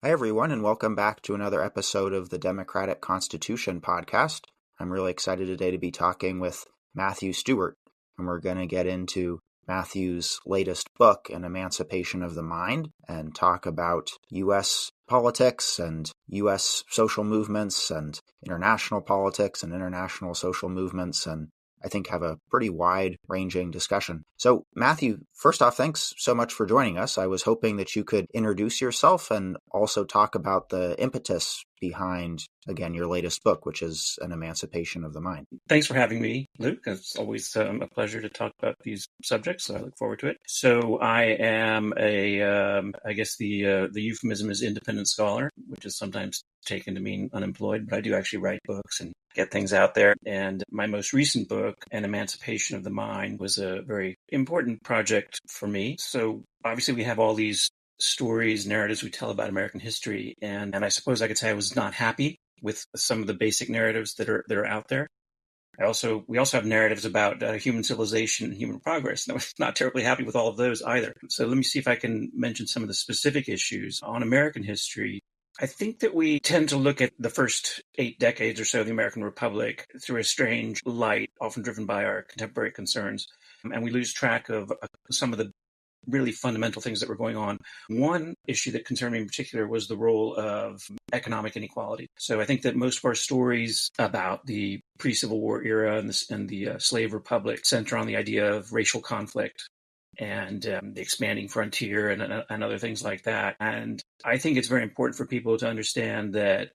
Hi, everyone, and welcome back to another episode of the Democratic Constitution podcast. I'm really excited today to be talking with Matthew Stewart, and we're going to get into Matthew's latest book, An Emancipation of the Mind, and talk about U.S. politics and U.S. social movements and international politics and international social movements, and I think have a pretty wide-ranging discussion. So, Matthew, first off, thanks so much for joining us. I was hoping that you could introduce yourself and also talk about the impetus behind, again, your latest book, which is An Emancipation of the Mind. Thanks for having me, Luke. It's always a pleasure to talk about these subjects, so I look forward to it. So I am I guess the euphemism is independent scholar, which is sometimes taken to mean unemployed, but I do actually write books and get things out there. And my most recent book, An Emancipation of the Mind, was a very important project for me. So obviously we have all these stories, narratives we tell about American history, and I suppose I could say I was not happy with some of the basic narratives that are out there. We also have narratives about human civilization and human progress, and I was not terribly happy with all of those either. So let me see if I can mention some of the specific issues on American history. I think that we tend to look at the first 8 decades or so of the American Republic through a strange light, often driven by our contemporary concerns, and we lose track of some of the really fundamental things that were going on. One issue that concerned me in particular was the role of economic inequality. So I think that most of our stories about the pre-Civil War era and the slave republic center on the idea of racial conflict and the expanding frontier and other things like that. And I think it's very important for people to understand that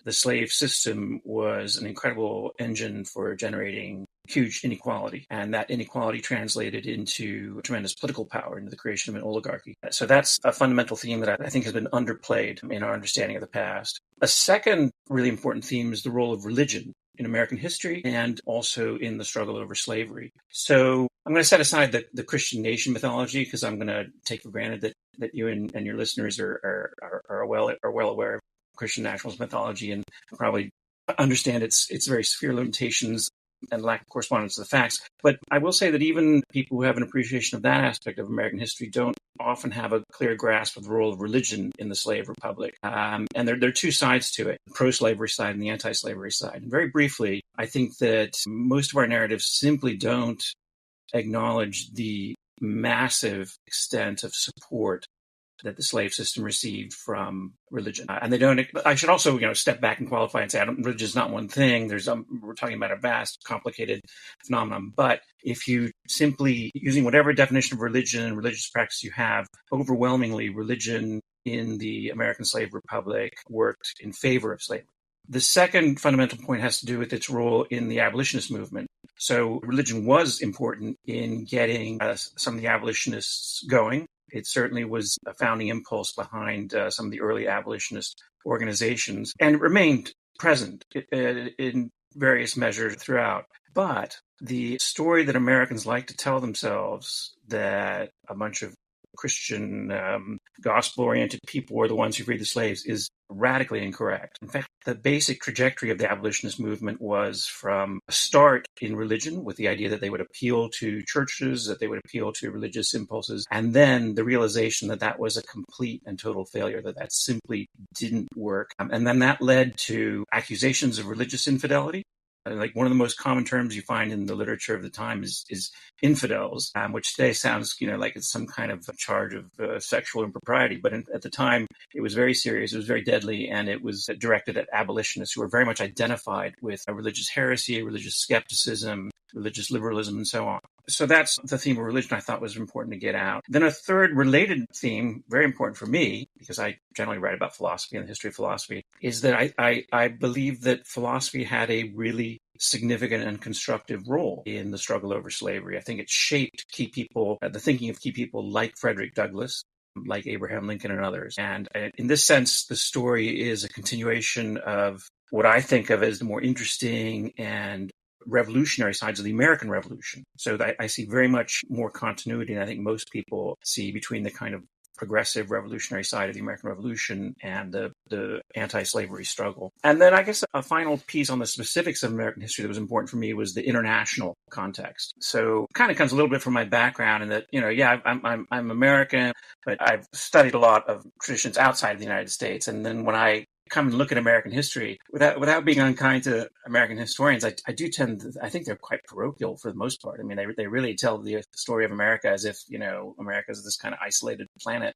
the slave system was an incredible engine for generating huge inequality, and that inequality translated into tremendous political power, into the creation of an oligarchy. So that's a fundamental theme that I think has been underplayed in our understanding of the past. A second really important theme is the role of religion in American history and also in the struggle over slavery. So I'm going to set aside the Christian nation mythology because I'm going to take for granted that you and your listeners are well aware of Christian nationalist mythology and probably understand its very severe limitations and lack of correspondence to the facts. But I will say that even people who have an appreciation of that aspect of American history don't often have a clear grasp of the role of religion in the slave republic. And there are two sides to it, the pro-slavery side and the anti-slavery side. And very briefly, I think that most of our narratives simply don't acknowledge the massive extent of support that the slave system received from religion. And they don't, I should also, step back and qualify and say, religion is not one thing. We're talking about a vast, complicated phenomenon. But if you simply, using whatever definition of religion and religious practice you have, overwhelmingly religion in the American slave republic worked in favor of slavery. The second fundamental point has to do with its role in the abolitionist movement. So religion was important in getting some of the abolitionists going. It certainly was a founding impulse behind some of the early abolitionist organizations, and it remained present in various measures throughout. But the story that Americans like to tell themselves, that a bunch of Christian gospel-oriented people were the ones who freed the slaves, is radically incorrect. In fact, the basic trajectory of the abolitionist movement was from a start in religion with the idea that they would appeal to churches, that they would appeal to religious impulses, and then the realization that that was a complete and total failure, that simply didn't work. And then that led to accusations of religious infidelity. Like one of the most common terms you find in the literature of the time is infidels, which today sounds, like it's some kind of charge of sexual impropriety. But at the time, it was very serious, it was very deadly, and it was directed at abolitionists who were very much identified with religious heresy, religious skepticism, religious liberalism, and so on. So that's the theme of religion I thought was important to get out. Then a third related theme, very important for me, because I generally write about philosophy and the history of philosophy, is that I believe that philosophy had a really significant and constructive role in the struggle over slavery. I think it shaped key people, the thinking of key people like Frederick Douglass, like Abraham Lincoln and others. And in this sense, the story is a continuation of what I think of as the more interesting and revolutionary sides of the American Revolution. So I see very much more continuity than I think most people see between the kind of progressive revolutionary side of the American Revolution and the anti-slavery struggle. And then I guess a final piece on the specifics of American history that was important for me was the international context. So it kind of comes a little bit from my background in that, I'm American, but I've studied a lot of traditions outside of the United States. And then when I come and look at American history, without being unkind to American historians, I think they're quite parochial for the most part. I mean, they really tell the story of America as if, America is this kind of isolated planet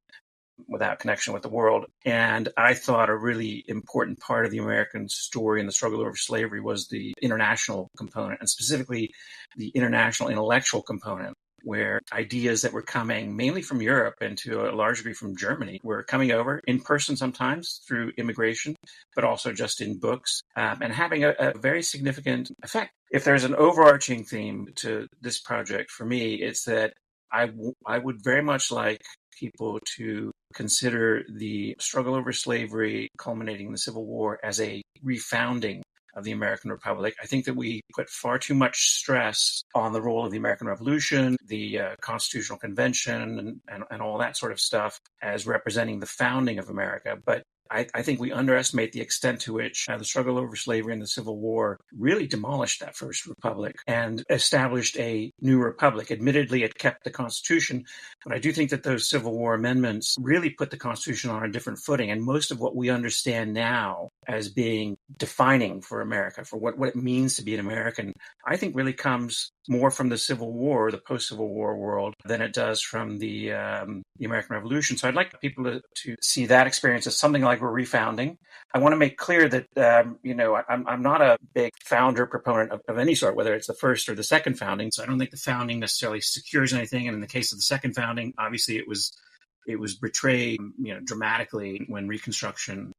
without connection with the world. And I thought a really important part of the American story and the struggle over slavery was the international component, and specifically the international intellectual component, where ideas that were coming mainly from Europe and to a large degree from Germany were coming over in person sometimes through immigration, but also just in books, and having a very significant effect. If there's an overarching theme to this project for me, it's that I would very much like people to consider the struggle over slavery culminating in the Civil War as a refounding of the American Republic. I think that we put far too much stress on the role of the American Revolution, the Constitutional Convention, and all that sort of stuff as representing the founding of America. But I think we underestimate the extent to which the struggle over slavery and the Civil War really demolished that first republic and established a new republic. Admittedly, it kept the Constitution, but I do think that those Civil War amendments really put the Constitution on a different footing. And most of what we understand now as being defining for America, for what it means to be an American, I think really comes more from the Civil War, the post-Civil War world, than it does from the American Revolution. So I'd like people to see that experience as something like we're refounding. I want to make clear that, I'm not a big founder proponent of any sort, whether it's the first or the second founding. So I don't think the founding necessarily secures anything. And in the case of the second founding, obviously it was betrayed, dramatically when Reconstruction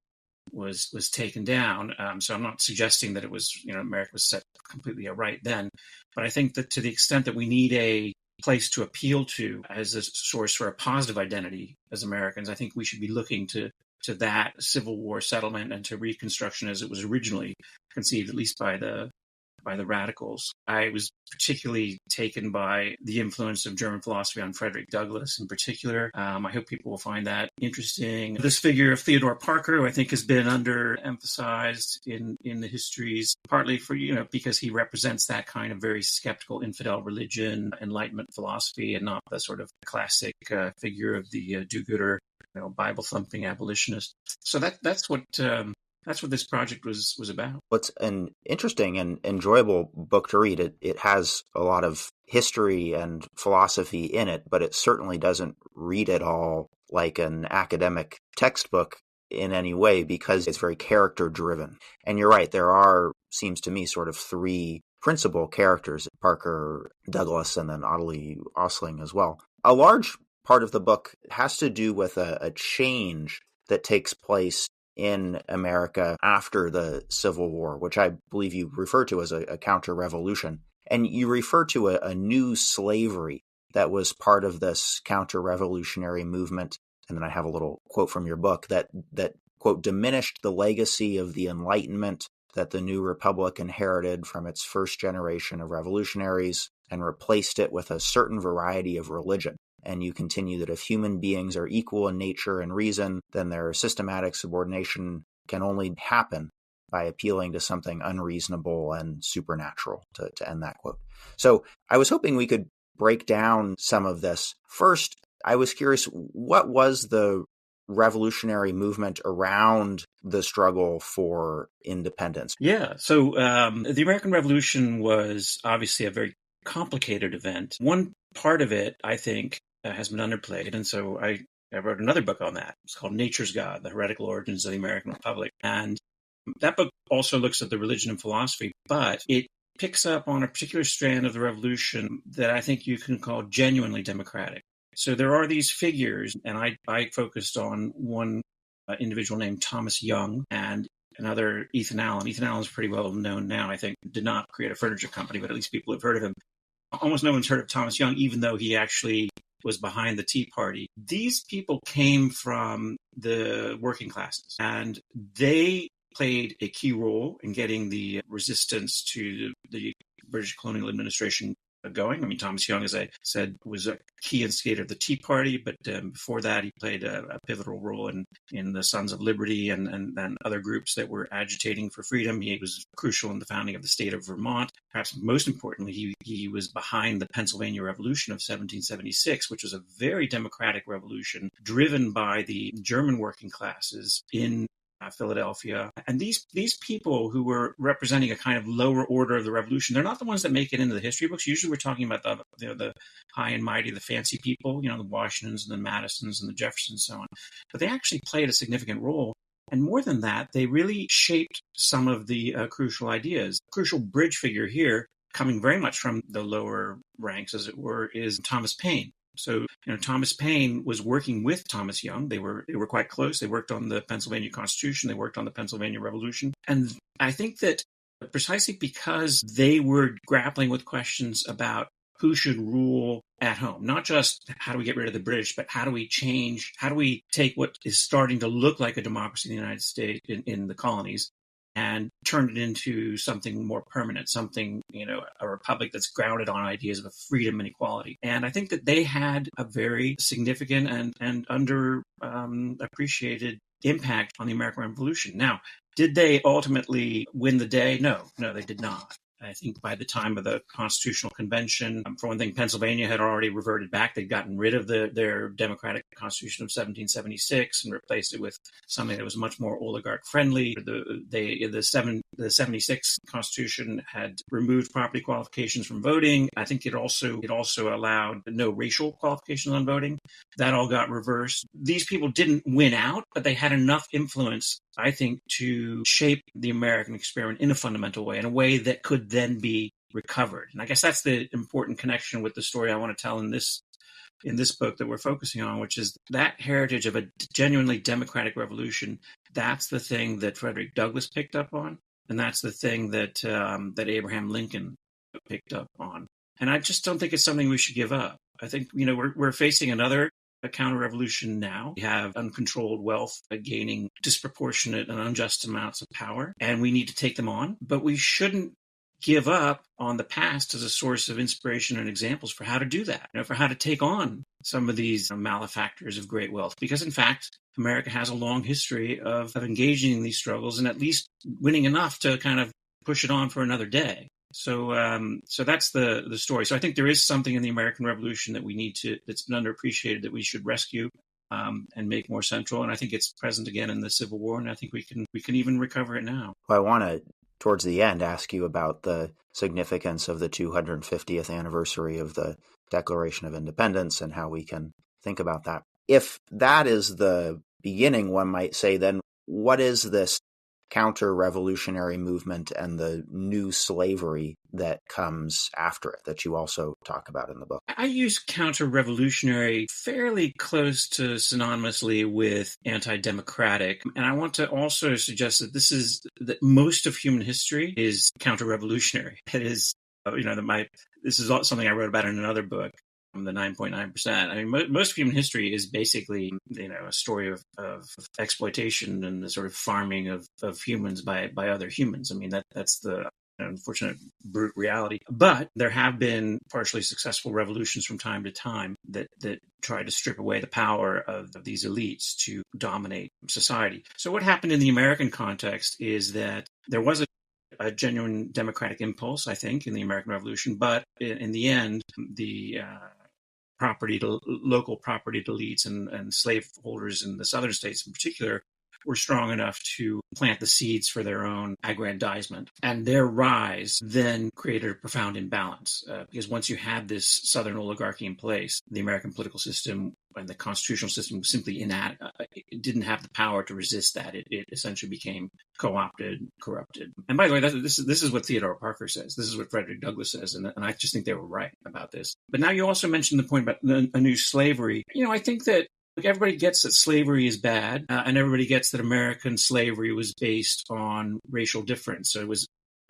was taken down. So I'm not suggesting that it was, America was set completely aright then. But I think that to the extent that we need a place to appeal to as a source for a positive identity as Americans, I think we should be looking to that Civil War settlement and to Reconstruction as it was originally conceived, at least by the radicals. I was particularly taken by the influence of German philosophy on Frederick Douglass in particular. I hope people will find that interesting. This figure of Theodore Parker, who I think has been underemphasized in the histories, partly for, because he represents that kind of very skeptical infidel religion, Enlightenment philosophy, and not the sort of classic figure of the do-gooder, Bible-thumping abolitionist. So that's what this project was about. It's an interesting and enjoyable book to read. It has a lot of history and philosophy in it, but it certainly doesn't read it all like an academic textbook in any way because it's very character driven. And you're right, there are, seems to me, sort of three principal characters, Parker, Douglass, and then Ottilie Osling as well. A large part of the book has to do with a change that takes place in America after the Civil War, which I believe you refer to as a counter-revolution. And you refer to a new slavery that was part of this counter-revolutionary movement. And then I have a little quote from your book that quote, diminished the legacy of the Enlightenment that the new republic inherited from its first generation of revolutionaries and replaced it with a certain variety of religion. And you continue that if human beings are equal in nature and reason, then their systematic subordination can only happen by appealing to something unreasonable and supernatural, to end that quote. So I was hoping we could break down some of this. First, I was curious, what was the revolutionary movement around the struggle for independence? Yeah, so the American Revolution was obviously a very complicated event. One part of it, I think, has been underplayed. And so I wrote another book on that. It's called Nature's God, The Heretical Origins of the American Republic. And that book also looks at the religion and philosophy, but it picks up on a particular strand of the revolution that I think you can call genuinely democratic. So there are these figures, and I focused on one individual named Thomas Young and another Ethan Allen. Ethan Allen is pretty well known now, I think, did not create a furniture company, but at least people have heard of him. Almost no one's heard of Thomas Young, even though he actually was behind the Tea Party. These people came from the working classes, and they played a key role in getting the resistance to the British colonial administration going. I mean, Thomas Young, as I said, was a key instigator of the Tea Party, but before that, he played a pivotal role in the Sons of Liberty and other groups that were agitating for freedom. He was crucial in the founding of the state of Vermont. Perhaps most importantly, he was behind the Pennsylvania Revolution of 1776, which was a very democratic revolution driven by the German working classes in Philadelphia. And these people who were representing a kind of lower order of the revolution, they're not the ones that make it into the history books. Usually we're talking about the high and mighty, the fancy people, the Washingtons and the Madisons and the Jeffersons and so on. But they actually played a significant role. And more than that, they really shaped some of the crucial ideas. The crucial bridge figure here, coming very much from the lower ranks, as it were, is Thomas Paine. So, Thomas Paine was working with Thomas Young. They were quite close. They worked on the Pennsylvania Constitution. They worked on the Pennsylvania Revolution. And I think that precisely because they were grappling with questions about who should rule at home, not just how do we get rid of the British, but how do we take what is starting to look like a democracy in the United States, in the colonies, and turn it into something more permanent, something, a republic that's grounded on ideas of freedom and equality. And I think that they had a very significant and appreciated impact on the American Revolution. Now, did they ultimately win the day? No, they did not. I think by the time of the Constitutional Convention, for one thing, Pennsylvania had already reverted back. They'd gotten rid of their democratic Constitution of 1776 and replaced it with something that was much more oligarch-friendly. The 76 Constitution had removed property qualifications from voting. I think it also allowed no racial qualifications on voting. That all got reversed. These people didn't win out, but they had enough influence, I think, to shape the American experiment in a fundamental way, in a way that could then be recovered. And I guess that's the important connection with the story I want to tell in this book that we're focusing on, which is that heritage of a genuinely democratic revolution. That's the thing that Frederick Douglass picked up on, and that's the thing that Abraham Lincoln picked up on. And I just don't think it's something we should give up. I think we're facing another counter-revolution now. We have uncontrolled wealth gaining disproportionate and unjust amounts of power, and we need to take them on. But we shouldn't give up on the past as a source of inspiration and examples for how to do that, for how to take on some of these malefactors of great wealth. Because, in fact, America has a long history of engaging in these struggles and at least winning enough to kind of push it on for another day. So that's the story. So I think there is something in the American Revolution that that's been underappreciated, that we should rescue and make more central. And I think it's present again in the Civil War, and I think we can even recover it now. Well, I want to, towards the end, ask you about the significance of the 250th anniversary of the Declaration of Independence and how we can think about that. If that is the beginning, one might say, then what is this counter-revolutionary movement and the new slavery that comes after it that you also talk about in the book? I use counter-revolutionary fairly close to synonymously with anti-democratic. And I want to also suggest that most of human history is counter-revolutionary. It is, this is something I wrote about in another book, the 9.9%. I mean, most of human history is basically, a story of exploitation and the sort of farming of humans by other humans. I mean, that's the unfortunate brute reality. But there have been partially successful revolutions from time to time that try to strip away the power of these elites to dominate society. So what happened in the American context is that there was a genuine democratic impulse, I think, in the American Revolution, but in the end, the local property elites and slaveholders in the southern states in particular were strong enough to plant the seeds for their own aggrandizement. And their rise then created a profound imbalance, because once you had this southern oligarchy in place, the American political system and the constitutional system was simply inadequate. It didn't have the power to resist that. It essentially became co-opted, corrupted. And by the way, this is what Theodore Parker says. This is what Frederick Douglass says. And I just think they were right about this. But now you also mentioned the point about a new slavery. I think that everybody gets that slavery is bad, and everybody gets that American slavery was based on racial difference. So it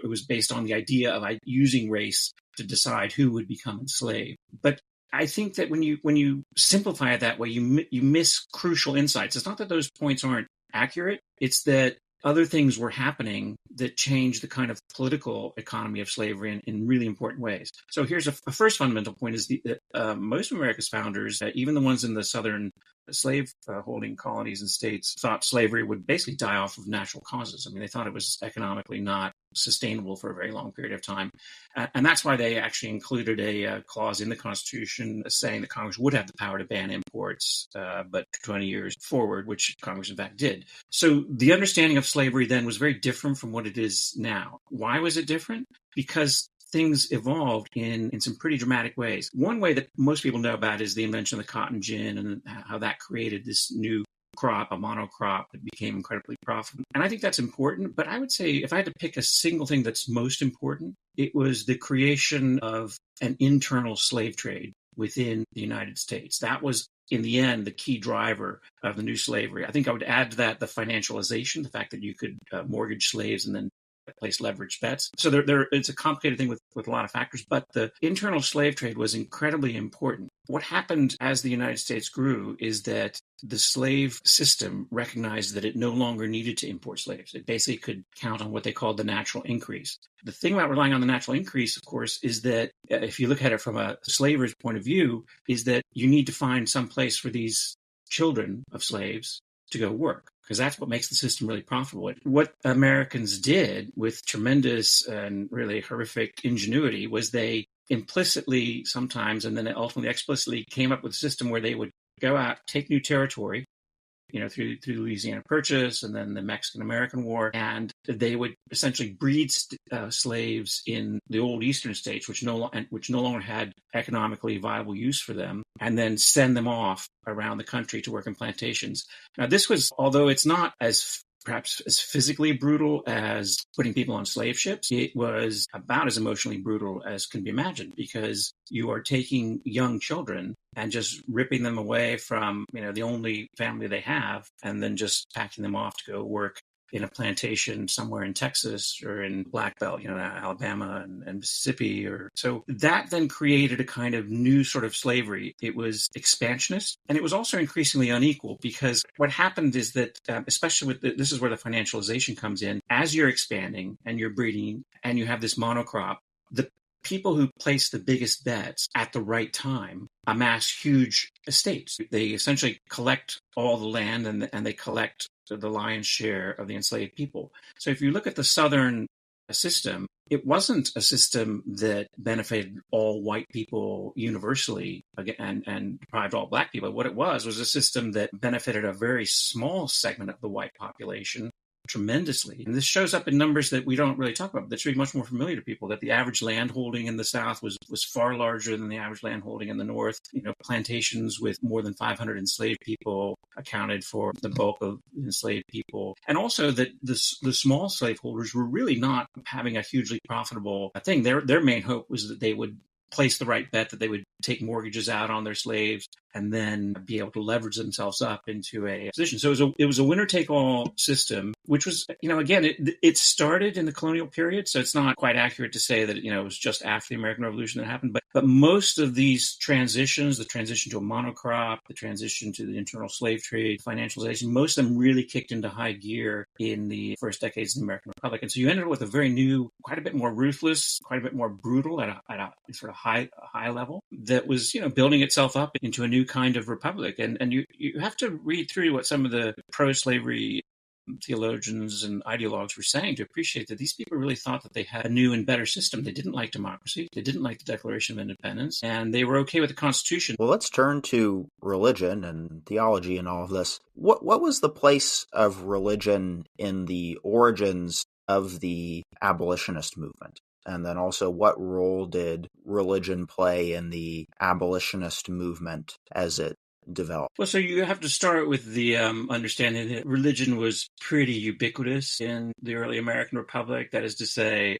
was based on the idea of using race to decide who would become enslaved. But I think that when you simplify it that way, you miss crucial insights. It's not that those points aren't accurate. It's that other things were happening that changed the kind of political economy of slavery in really important ways. So here's a first fundamental point is that most of America's founders, even the ones in the southern slave holding colonies and states, thought slavery would basically die off of natural causes. I mean, they thought it was economically not sustainable for a very long period of time. And that's why they actually included a clause in the Constitution saying that Congress would have the power to ban imports, but 20 years forward, which Congress in fact did. So the understanding of slavery then was very different from what it is now. Why was it different? Because things evolved in some pretty dramatic ways. One way that most people know about is the invention of the cotton gin and how that created this new crop, a monocrop that became incredibly profitable. And I think that's important. But I would say if I had to pick a single thing that's most important, it was the creation of an internal slave trade within the United States. That was, in the end, the key driver of the new slavery. I think I would add to that the financialization, the fact that you could mortgage slaves and then place leverage bets. So it's a complicated thing with a lot of factors, but the internal slave trade was incredibly important. What happened as the United States grew is that the slave system recognized that it no longer needed to import slaves. It basically could count on what they called the natural increase. The thing about relying on the natural increase, of course, is that if you look at it from a slaver's point of view, is that you need to find some place for these children of slaves to go work, because that's what makes the system really profitable. What Americans did with tremendous and really horrific ingenuity was they implicitly sometimes, and then ultimately explicitly, came up with a system where they would go out, take new territory, through the Louisiana Purchase and then the Mexican-American War, and they would essentially breed slaves in the old eastern states, which no longer had economically viable use for them, and then send them off around the country to work in plantations. Now, this was, although it's not perhaps as physically brutal as putting people on slave ships, it was about as emotionally brutal as can be imagined, because you are taking young children and just ripping them away from, the only family they have, and then just packing them off to go work in a plantation somewhere in Texas or in Black Belt, Alabama and Mississippi. So that then created a kind of new sort of slavery. It was expansionist, and it was also increasingly unequal, because what happened is that, especially this is where the financialization comes in, as you're expanding and you're breeding and you have this monocrop, the people who place the biggest bets at the right time amass huge estates. They essentially collect all the land and they collect the lion's share of the enslaved people. So if you look at the Southern system, it wasn't a system that benefited all white people universally and deprived all black people. What it was a system that benefited a very small segment of the white population tremendously. And this shows up in numbers that we don't really talk about, that should be much more familiar to people, that the average land holding in the South was far larger than the average land holding in the North. Plantations with more than 500 enslaved people accounted for the bulk of enslaved people. And also that the small slaveholders were really not having a hugely profitable thing. Their main hope was that they would place the right bet, that they would take mortgages out on their slaves and then be able to leverage themselves up into a position. So it was a winner-take-all system, which was, again, it started in the colonial period, so it's not quite accurate to say that, it was just after the American Revolution that happened. But most of these transitions, the transition to a monocrop, the transition to the internal slave trade, financialization, most of them really kicked into high gear in the first decades of the American Republic. And so you ended up with a very new, quite a bit more ruthless, quite a bit more brutal at a sort of high level that was, building itself up into a new kind of republic. And you have to read through what some of the pro-slavery theologians and ideologues were saying to appreciate that these people really thought that they had a new and better system. They didn't like democracy. They didn't like the Declaration of Independence, and they were okay with the Constitution. Well, let's turn to religion and theology and all of this. What was the place of religion in the origins of the abolitionist movement? And then also, what role did religion play in the abolitionist movement as it developed? Well, so you have to start with the understanding that religion was pretty ubiquitous in the early American Republic. That is to say,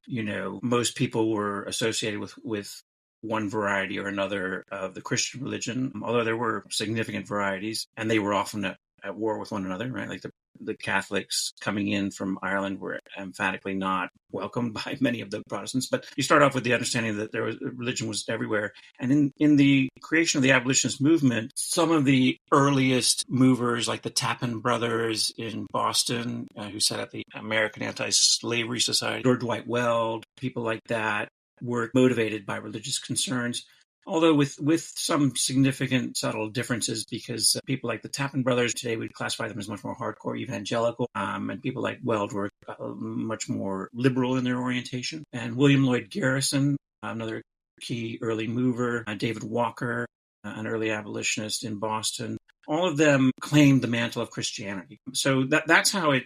most people were associated with one variety or another of the Christian religion, although there were significant varieties, and they were often at war with one another, right? Like the the Catholics coming in from Ireland were emphatically not welcomed by many of the Protestants. But you start off with the understanding that religion was everywhere. And in the creation of the abolitionist movement, some of the earliest movers, like the Tappan brothers in Boston, who set up the American Anti-Slavery Society, George Dwight Weld, people like that, were motivated by religious concerns. Although with some significant subtle differences, because people like the Tappan brothers today would classify them as much more hardcore evangelical, and people like Weld were much more liberal in their orientation. And William Lloyd Garrison, another key early mover, David Walker, an early abolitionist in Boston, all of them claimed the mantle of Christianity. So that's how it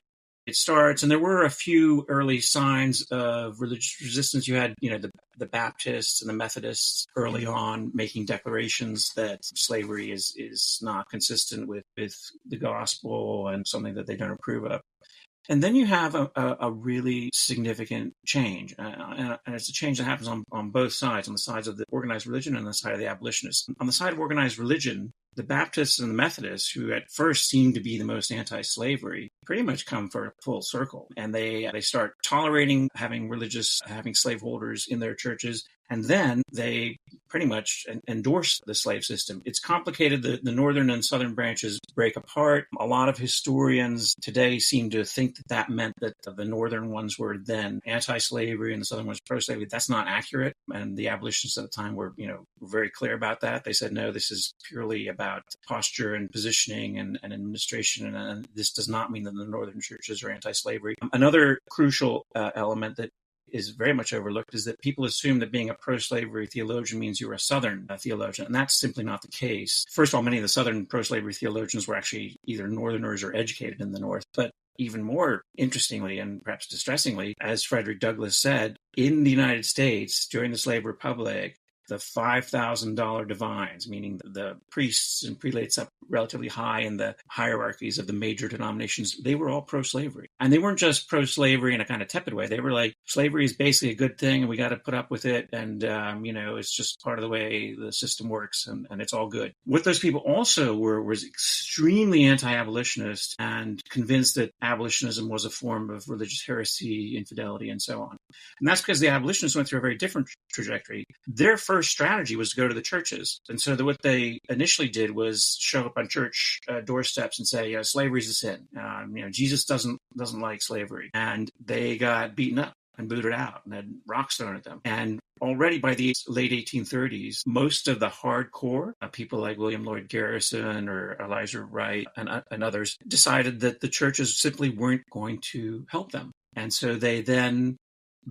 starts. And there were a few early signs of religious resistance. You had, the Baptists and the Methodists early on making declarations that slavery is not consistent with the gospel and something that they don't approve of. And then you have a really significant change. And it's a change that happens on both sides, on the sides of the organized religion and the side of the abolitionists. On the side of organized religion, the Baptists and the Methodists, who at first seemed to be the most anti-slavery, pretty much come for a full circle. And they start tolerating having slaveholders in their churches. And then they pretty much endorse the slave system. It's complicated. The northern and southern branches break apart. A lot of historians today seem to think that meant that the northern ones were then anti-slavery and the southern ones pro-slavery. That's not accurate. And the abolitionists at the time were very clear about that. They said, no, this is purely about posture and positioning and administration. And this does not mean that the northern churches are anti-slavery. Another crucial element that is very much overlooked is that people assume that being a pro-slavery theologian means you're a Southern theologian, and that's simply not the case. First of all, many of the Southern pro-slavery theologians were actually either Northerners or educated in the North, but even more interestingly and perhaps distressingly, as Frederick Douglass said, in the United States during the Slave Republic, the $5,000 divines, meaning the priests and prelates up relatively high in the hierarchies of the major denominations, they were all pro-slavery. And they weren't just pro-slavery in a kind of tepid way. They were like, slavery is basically a good thing and we got to put up with it. And, it's just part of the way the system works and it's all good. What those people also was extremely anti-abolitionist and convinced that abolitionism was a form of religious heresy, infidelity, and so on. And that's because the abolitionists went through a very different trajectory. Their first strategy was to go to the churches. And so what they initially did was show up on church doorsteps and say, slavery is a sin. Jesus doesn't like slavery. And they got beaten up and booted out and had rocks thrown at them. And already by the late 1830s, most of the hardcore, people like William Lloyd Garrison or Elijah Wright and others, decided that the churches simply weren't going to help them. And so they then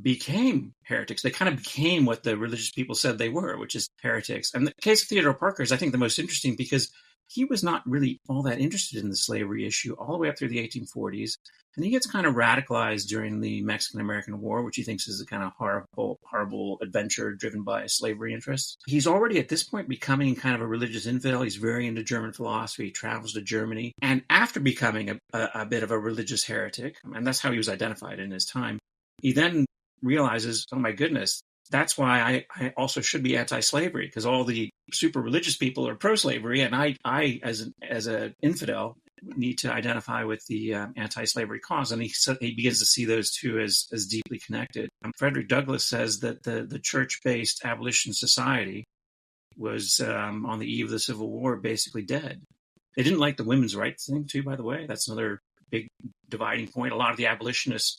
became heretics. They kind of became what the religious people said they were, which is heretics. And the case of Theodore Parker is, I think, the most interesting because he was not really all that interested in the slavery issue all the way up through the 1840s. And he gets kind of radicalized during the Mexican-American War, which he thinks is a kind of horrible adventure driven by slavery interests. He's already at this point becoming kind of a religious infidel. He's very into German philosophy. He travels to Germany. And after becoming a bit of a religious heretic, and that's how he was identified in his time, he then realizes, oh my goodness, that's why I also should be anti-slavery, because all the super religious people are pro-slavery, and I as an infidel need to identify with the anti-slavery cause. And he begins to see those two as deeply connected. Frederick Douglass says that the church-based abolition society was on the eve of the Civil War basically dead. They didn't like the women's rights thing too, by the way. That's another big dividing point. A lot of the abolitionists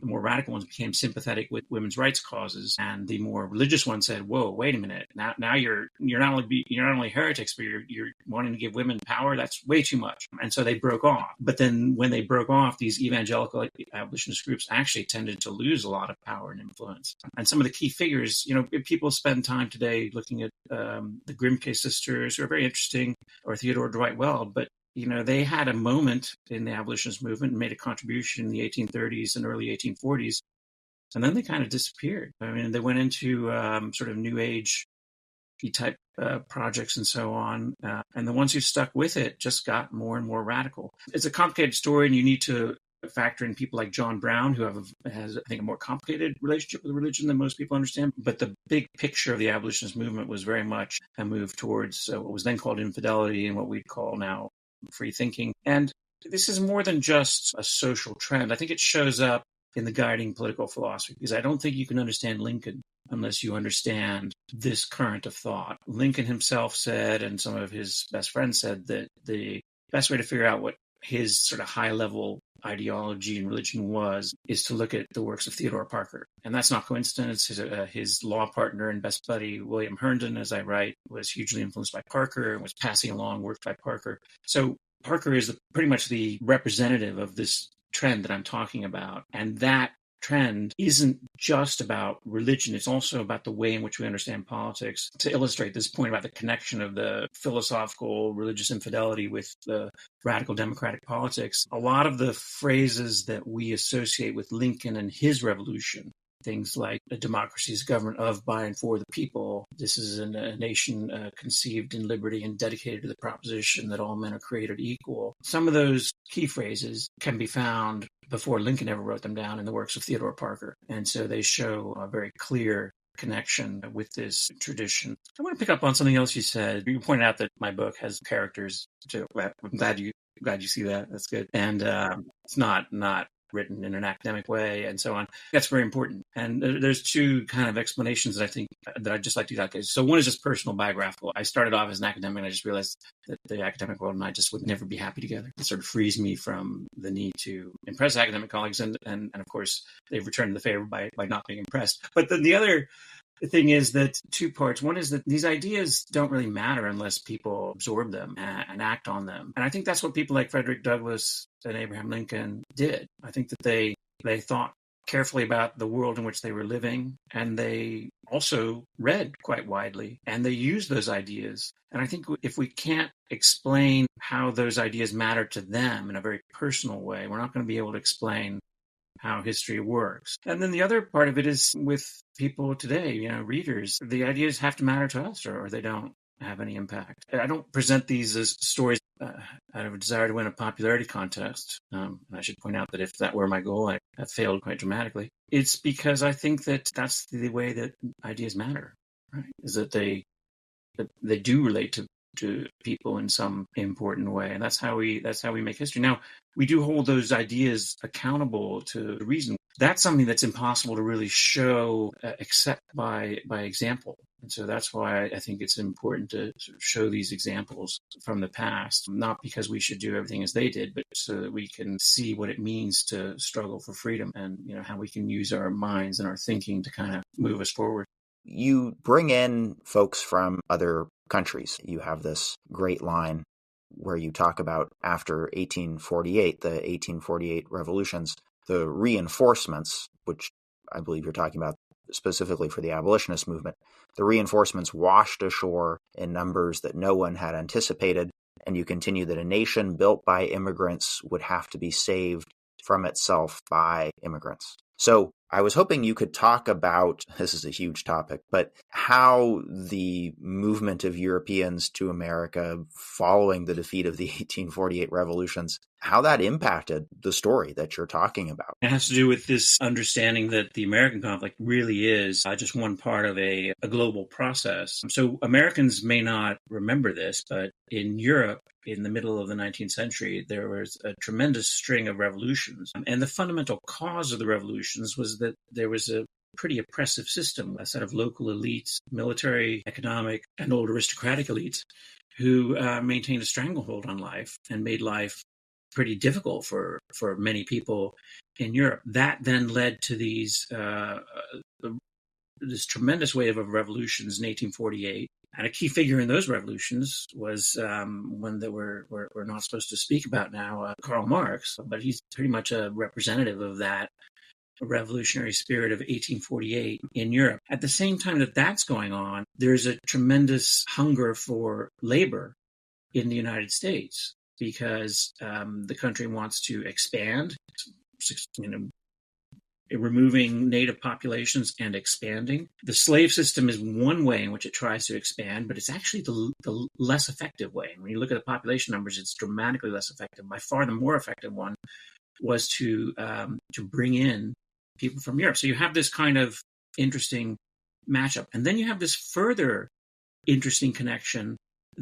the more radical ones became sympathetic with women's rights causes, and the more religious ones said, "Whoa, wait a minute! Now you're not only heretics, but you're wanting to give women power. That's way too much." And so they broke off. But then when they broke off, these evangelical abolitionist groups actually tended to lose a lot of power and influence. And some of the key figures, people spend time today looking at the Grimke sisters, who are very interesting, or Theodore Dwight Weld, but they had a moment in the abolitionist movement and made a contribution in the 1830s and early 1840s, and then they kind of disappeared. I mean, they went into sort of New Age type projects and so on, and the ones who stuck with it just got more and more radical. It's a complicated story, and you need to factor in people like John Brown, who has, I think, a more complicated relationship with religion than most people understand. But the big picture of the abolitionist movement was very much a move towards what was then called infidelity and what we'd call now free thinking. And this is more than just a social trend. I think it shows up in the guiding political philosophy, because I don't think you can understand Lincoln unless you understand this current of thought. Lincoln himself said, and some of his best friends said, that the best way to figure out what his sort of high-level ideology and religion was is to look at the works of Theodore Parker. And that's not coincidence. His law partner and best buddy, William Herndon, as I write, was hugely influenced by Parker and was passing along works by Parker. So Parker is pretty much the representative of this trend that I'm talking about. And that trend isn't just about religion. It's also about the way in which we understand politics. To illustrate this point about the connection of the philosophical religious infidelity with the radical democratic politics, a lot of the phrases that we associate with Lincoln and his revolution, things like a democracy is government of, by, and for the people. This is a nation conceived in liberty and dedicated to the proposition that all men are created equal. Some of those key phrases can be found before Lincoln ever wrote them down in the works of Theodore Parker. And so they show a very clear connection with this tradition. I want to pick up on something else you said. You pointed out that my book has characters too. I'm glad you see that. That's good. And it's not written in an academic way and so on. That's very important. And there's two kind of explanations that I think that I'd just like to do. So one is just personal biographical. I started off as an academic and I just realized that the academic world and I just would never be happy together. It sort of frees me from the need to impress academic colleagues. And of course, they've returned the favor by not being impressed. But then the other thing is that two parts. One is that these ideas don't really matter unless people absorb them and act on them. And I think that's what people like Frederick Douglass and Abraham Lincoln did. I think that they thought carefully about the world in which they were living, and they also read quite widely, and they used those ideas. And I think if we can't explain how those ideas matter to them in a very personal way, we're not going to be able to explain how history works. And then the other part of it is with people today, readers, the ideas have to matter to us or they don't have any impact. I don't present these as stories out of a desire to win a popularity contest. And I should point out that if that were my goal, I have failed quite dramatically. It's because I think that that's the way that ideas matter, right? Is that they do relate to people in some important way. And that's how we make history. Now, we do hold those ideas accountable to reason. That's something that's impossible to really show except by example. And so that's why I think it's important to sort of show these examples from the past, not because we should do everything as they did, but so that we can see what it means to struggle for freedom and, how we can use our minds and our thinking to kind of move us forward. You bring in folks from other countries. You have this great line where you talk about after 1848, the 1848 revolutions, the reinforcements, which I believe you're talking about specifically for the abolitionist movement, the reinforcements washed ashore in numbers that no one had anticipated. And you continue that a nation built by immigrants would have to be saved from itself by immigrants. So I was hoping you could talk about, this is a huge topic, but how the movement of Europeans to America following the defeat of the 1848 revolutions, how that impacted the story that you're talking about. It has to do with this understanding that the American conflict really is just one part of a global process. So Americans may not remember this, but in Europe, in the middle of the 19th century, there was a tremendous string of revolutions. And the fundamental cause of the revolutions was that there was a pretty oppressive system, a set of local elites, military, economic, and old aristocratic elites who maintained a stranglehold on life and made life pretty difficult for many people in Europe. That then led to this tremendous wave of revolutions in 1848. And a key figure in those revolutions was one that we're not supposed to speak about now, Karl Marx, but he's pretty much a representative of that revolutionary spirit of 1848 in Europe. At the same time that that's going on, there's a tremendous hunger for labor in the United States because the country wants to expand, removing native populations and expanding. The slave system is one way in which it tries to expand, but it's actually the less effective way. When you look at the population numbers, it's dramatically less effective. By far, the more effective one was to bring in people from Europe. So you have this kind of interesting matchup. And then you have this further interesting connection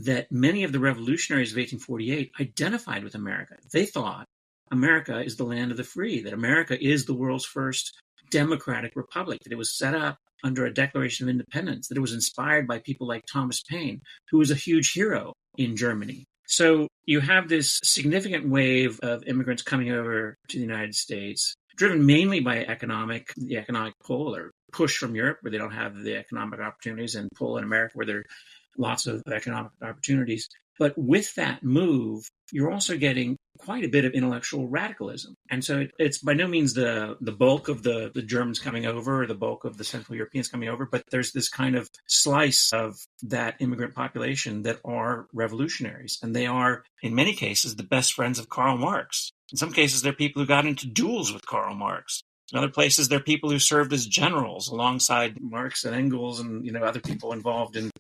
that many of the revolutionaries of 1848 identified with America. They thought America is the land of the free, that America is the world's first democratic republic, that it was set up under a Declaration of Independence, that it was inspired by people like Thomas Paine, who was a huge hero in Germany. So you have this significant wave of immigrants coming over to the United States, driven mainly by the economic pull or push from Europe, where they don't have the economic opportunities, and pull in America, where there are lots of economic opportunities. But with that move, you're also getting quite a bit of intellectual radicalism. And so it's by no means the bulk of the Germans coming over, or the bulk of the Central Europeans coming over, but there's this kind of slice of that immigrant population that are revolutionaries. And they are, in many cases, the best friends of Karl Marx. In some cases, they're people who got into duels with Karl Marx. In other places, they're people who served as generals alongside Marx and Engels and other people involved in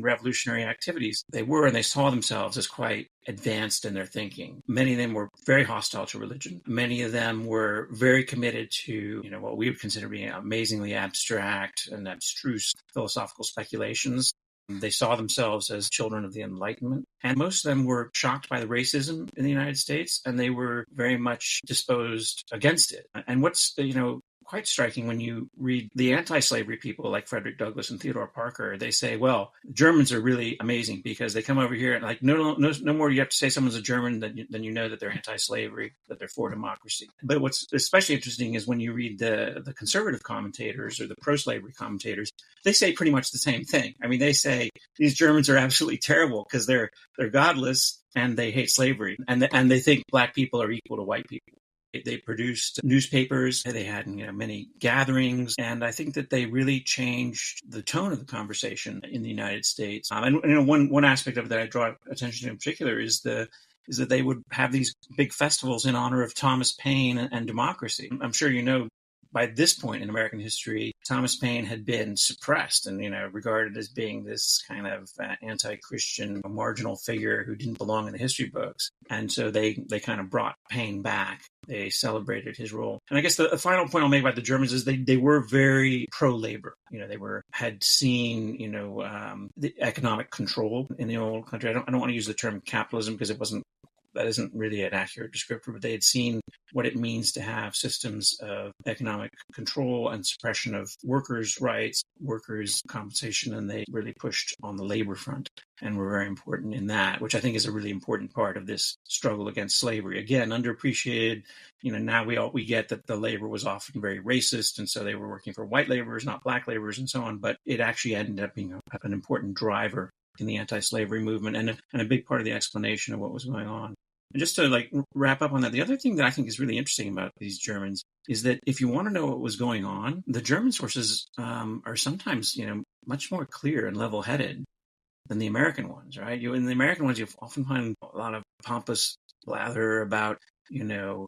revolutionary activities. They were, and they saw themselves as quite advanced in their thinking. Many of them were very hostile to religion. Many of them were very committed to, what we would consider being amazingly abstract and abstruse philosophical speculations. They saw themselves as children of the Enlightenment. And most of them were shocked by the racism in the United States, and they were very much disposed against it. And what's, quite striking when you read the anti-slavery people like Frederick Douglass and Theodore Parker, they say, well, Germans are really amazing because they come over here and no more you have to say someone's a German than you know that they're anti-slavery, that they're for democracy. But what's especially interesting is when you read the conservative commentators or the pro-slavery commentators, they say pretty much the same thing. I mean, they say these Germans are absolutely terrible because they're godless and they hate slavery, and they think black people are equal to white people. They produced newspapers. They had many gatherings, and I think that they really changed the tone of the conversation in the United States. And one aspect of it that I draw attention to in particular is that they would have these big festivals in honor of Thomas Paine and democracy. I'm sure by this point in American history, Thomas Paine had been suppressed and, regarded as being this kind of anti-Christian marginal figure who didn't belong in the history books. And so they kind of brought Paine back. They celebrated his role. And I guess the final point I'll make about the Germans is they were very pro-labor. They had seen, the economic control in the old country. I don't want to use the term capitalism because that isn't really an accurate descriptor, but they had seen what it means to have systems of economic control and suppression of workers' rights, workers' compensation, and they really pushed on the labor front and were very important in that, which I think is a really important part of this struggle against slavery. Again, underappreciated. Now we get that the labor was often very racist, and so they were working for white laborers, not black laborers, and so on. But it actually ended up being an important driver in the anti-slavery movement and a big part of the explanation of what was going on. And just to wrap up on that, the other thing that I think is really interesting about these Germans is that if you want to know what was going on, the German sources are sometimes, much more clear and level-headed than the American ones, right? In the American ones, you often find a lot of pompous blather about,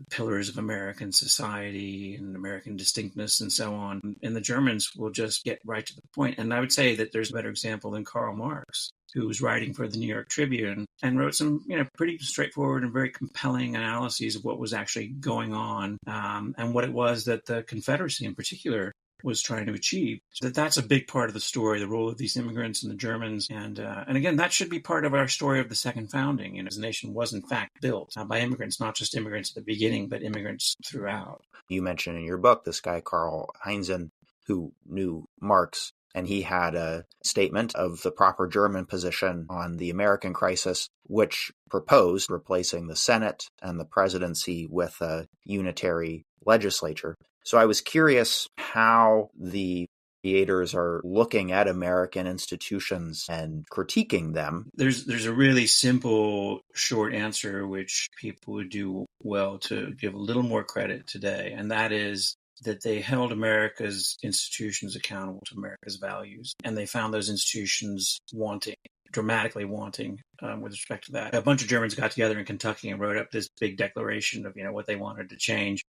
pillars of American society and American distinctness and so on. And the Germans will just get right to the point. And I would say that there's a better example than Karl Marx, who was writing for the New York Tribune and wrote some, pretty straightforward and very compelling analyses of what was actually going on and what it was that the Confederacy in particular was trying to achieve. So that's a big part of the story, the role of these immigrants and the Germans. And again, that should be part of our story of the second founding. As a nation was in fact built by immigrants, not just immigrants at the beginning, but immigrants throughout. You mentioned in your book this guy, Karl Heinzen, who knew Marx, and he had a statement of the proper German position on the American crisis, which proposed replacing the Senate and the presidency with a unitary legislature. So I was curious how the creators are looking at American institutions and critiquing them. There's a really simple, short answer, which people would do well to give a little more credit today, and that is that they held America's institutions accountable to America's values, and they found those institutions dramatically wanting with respect to that. A bunch of Germans got together in Kentucky and wrote up this big declaration of what they wanted to change.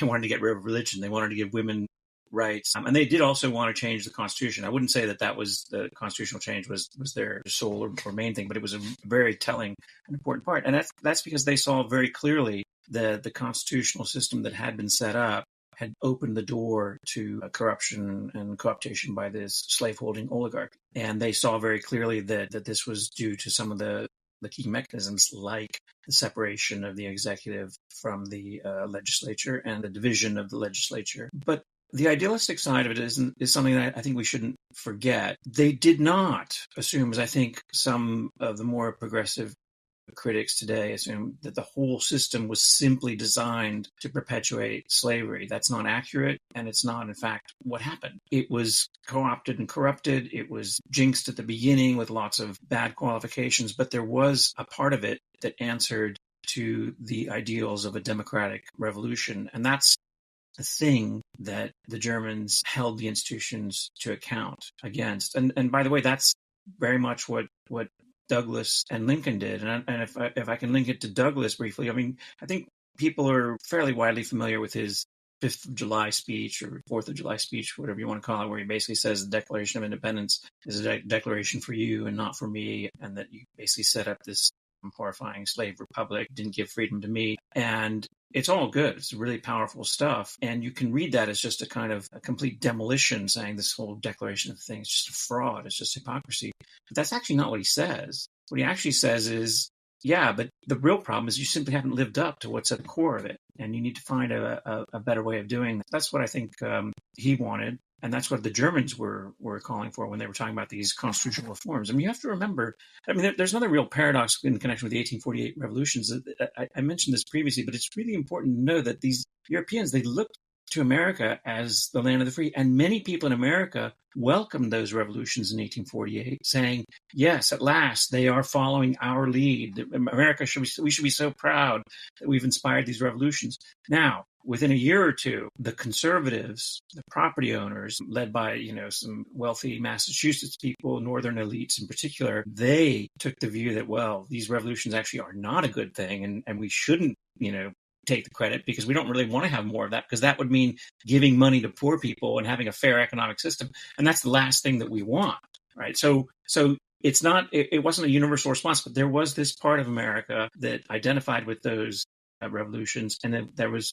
They wanted to get rid of religion. They wanted to give women rights. And they did also want to change the Constitution. I wouldn't say that was the constitutional change was their sole or main thing, but it was a very telling and important part. And that's because they saw very clearly the constitutional system that had been set up had opened the door to corruption and co-optation by this slaveholding oligarchy. And they saw very clearly that this was due to some of the key mechanisms, like the separation of the executive from the legislature and the division of the legislature. But the idealistic side of it is something that I think we shouldn't forget. They did not assume, as I think some of the more progressive critics today assume, that the whole system was simply designed to perpetuate slavery. That's not accurate, and it's not, in fact, what happened. It was co-opted and corrupted. It was jinxed at the beginning with lots of bad qualifications, but there was a part of it that answered to the ideals of a democratic revolution. And that's the thing that the Germans held the institutions to account against. And by the way, that's very much what Douglas and Lincoln did. And if I can link it to Douglas briefly, I mean, I think people are fairly widely familiar with his 5th of July speech or 4th of July speech, whatever you want to call it, where he basically says the Declaration of Independence is a declaration for you and not for me, and that you basically set up this horrifying slave republic, didn't give freedom to me. And it's all good. It's really powerful stuff. And you can read that as just a kind of a complete demolition, saying this whole declaration of things is just a fraud. It's just hypocrisy. But that's actually not what he says. What he actually says is, yeah, but the real problem is you simply haven't lived up to what's at the core of it. And you need to find a better way of doing that. That's what I think he wanted. And that's what the Germans were calling for when they were talking about these constitutional reforms. I mean, you have to remember, I mean, there's another real paradox in connection with the 1848 revolutions. I mentioned this previously, but it's really important to know that these Europeans, they looked to America as the land of the free. And many people in America welcomed those revolutions in 1848, saying, yes, at last, they are following our lead. America, we should be so proud that we've inspired these revolutions. Now, within a year or two, the conservatives, the property owners, led by, some wealthy Massachusetts people, northern elites in particular, they took the view that, well, these revolutions actually are not a good thing, and we shouldn't, take the credit, because we don't really want to have more of that, because that would mean giving money to poor people and having a fair economic system. And that's the last thing that we want, right? So it's not, it wasn't a universal response, but there was this part of America that identified with those revolutions. And then there was,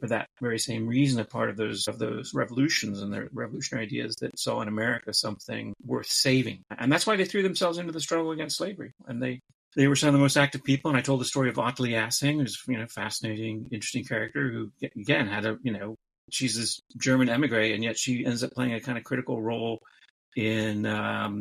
for that very same reason, a part of those revolutions and their revolutionary ideas that saw in America something worth saving. And that's why they threw themselves into the struggle against slavery. And they were some of the most active people. And I told the story of Ottilie Assing, who's fascinating, interesting character who, again, had she's this German emigre, and yet she ends up playing a kind of critical role in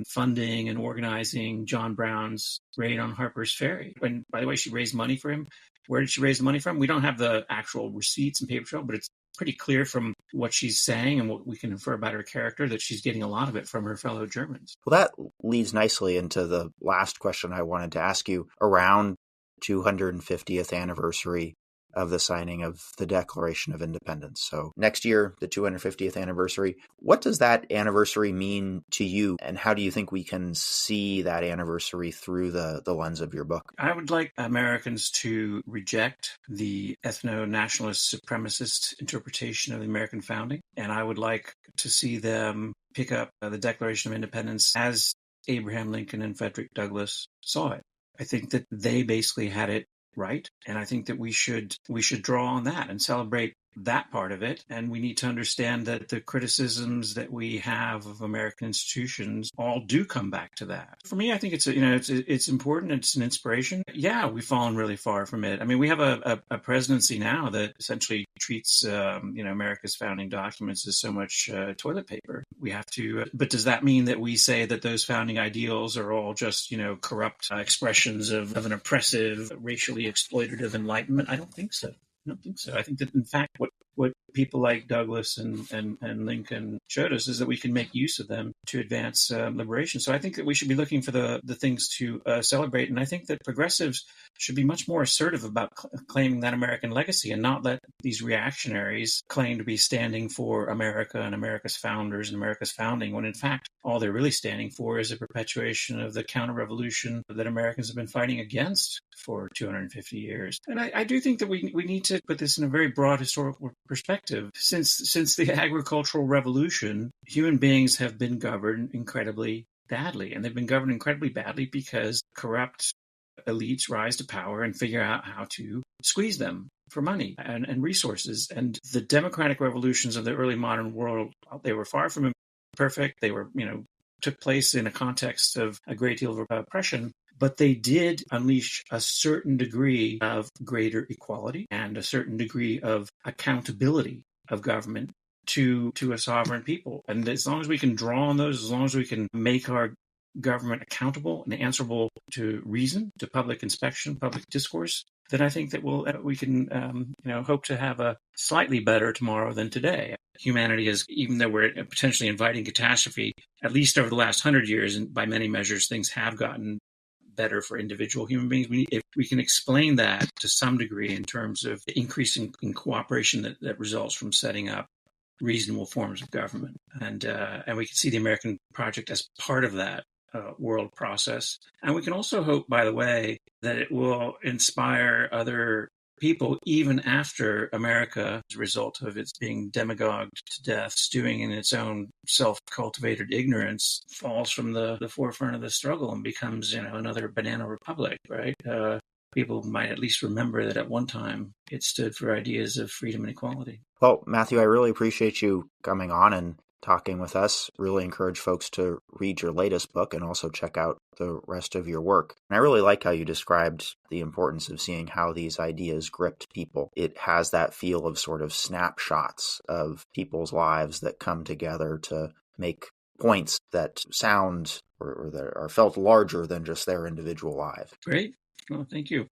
funding and organizing John Brown's raid on Harper's Ferry. And by the way, she raised money for him. Where did she raise the money from? We don't have the actual receipts and paper trail, but it's pretty clear from what she's saying and what we can infer about her character that she's getting a lot of it from her fellow Germans. Well, that leads nicely into the last question I wanted to ask you around 250th anniversary of the signing of the Declaration of Independence. So next year, the 250th anniversary. What does that anniversary mean to you, and how do you think we can see that anniversary through the lens of your book? I would like Americans to reject the ethno-nationalist supremacist interpretation of the American founding, and I would like to see them pick up the Declaration of Independence as Abraham Lincoln and Frederick Douglass saw it. I think that they basically had it right. And I think that we should draw on that and celebrate that part of it. And we need to understand that the criticisms that we have of American institutions all do come back to that. For me, I think it's important. It's an inspiration. Yeah, we've fallen really far from it. I mean, we have a presidency now that essentially treats America's founding documents as so much toilet paper. We have to, but does that mean that we say that those founding ideals are all just corrupt expressions of an oppressive, racially exploitative enlightenment? I don't think so. I think that, in fact, what people like Douglas and Lincoln showed us is that we can make use of them to advance liberation. So I think that we should be looking for the things to celebrate. And I think that progressives should be much more assertive about claiming that American legacy and not let these reactionaries claim to be standing for America and America's founders and America's founding, when in fact, all they're really standing for is a perpetuation of the counter-revolution that Americans have been fighting against for 250 years. And I do think that we need to put this in a very broad historical perspective. Since the agricultural revolution, human beings have been governed incredibly badly. And they've been governed incredibly badly because corrupt elites rise to power and figure out how to squeeze them for money and resources. And the democratic revolutions of the early modern world, they were far from perfect. They were, took place in a context of a great deal of oppression, but they did unleash a certain degree of greater equality and a certain degree of accountability of government to a sovereign people. And as long as we can draw on those, as long as we can make our government accountable and answerable to reason, to public inspection, public discourse, then I think that we can hope to have a slightly better tomorrow than today. Humanity is, even though we're potentially inviting catastrophe, at least over the last 100 years, and by many measures, things have gotten better for individual human beings. If we can explain that to some degree in terms of the increase in cooperation that results from setting up reasonable forms of government, and we can see the American project as part of that world process. And we can also hope, by the way, that it will inspire other people even after America, as a result of its being demagogued to death, stewing in its own self-cultivated ignorance, falls from the forefront of the struggle and becomes, another banana republic, right? People might at least remember that at one time it stood for ideas of freedom and equality. Well, Matthew, I really appreciate you coming on and talking with us. Really encourage folks to read your latest book and also check out the rest of your work. And I really like how you described the importance of seeing how these ideas gripped people. It has that feel of sort of snapshots of people's lives that come together to make points that sound or that are felt larger than just their individual lives. Great. Well, thank you.